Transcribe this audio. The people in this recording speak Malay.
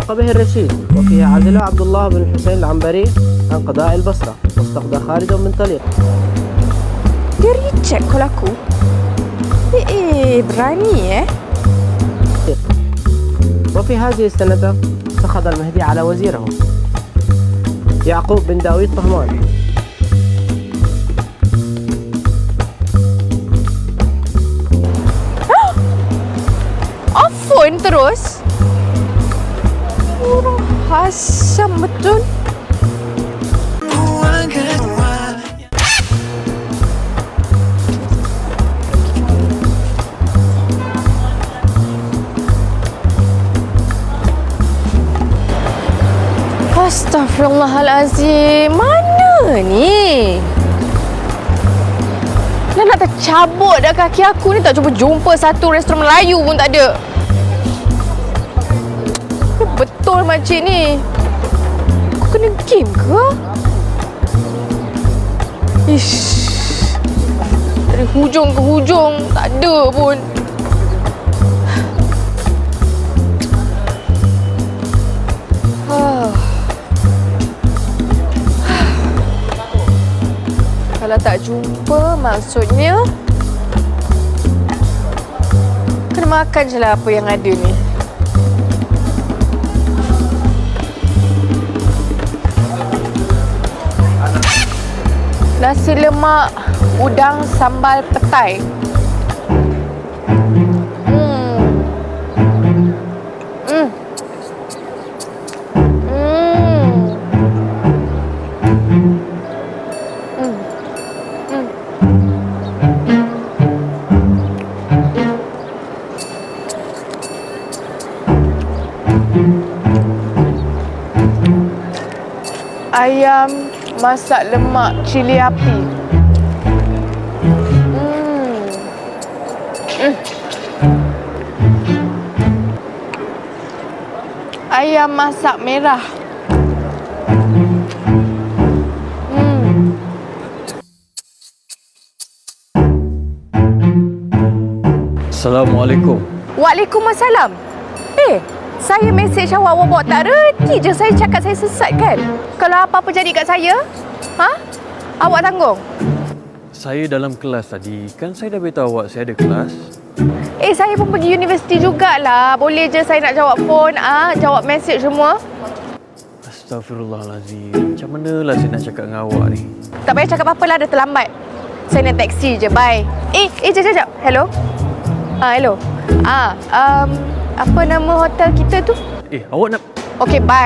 التحق به الرشيد، وفيها عزل عبد الله بن الحسين العنبري عن قضاء البصرة، واستقضى خالد من طليق. Dia reject call aku. Berani وفي هذه السنة سخط المهدي على وزيره يعقوب بن داوود طهمان. Phone terus. Orang hasam betul. Astaghfirullahalazim. Mana ni? Dah nak tercabut dah kaki aku ni, tak cuba jumpa satu restoran Melayu pun tak ada. Betul makcik ni. Aku kena game ke? Ish. Dari hujung ke hujung tak ada pun. Kalau tak jumpa, maksudnya kena makan je lah apa yang ada ni. Nasi lemak udang sambal petai. Ayam masak lemak cili api. Ayam masak merah. Assalamualaikum. Waalaikumsalam. Saya mesej awak bawa tak reti je saya cakap saya sesat kan? Kalau apa-apa jadi kat saya, awak tanggung? Saya dalam kelas tadi. Kan saya dah beritahu awak saya ada kelas. Saya pun pergi universiti jugalah. Boleh je saya nak jawab phone, jawab mesej semua. Astaghfirullahalazim. Macam manalah saya nak cakap dengan awak ni? Tak payah cakap apa-apa lah, dah terlambat. Saya naik taksi je, bye. Jap. Hello? Hello. Apa nama hotel kita tu? Awak nak... Okey, bye.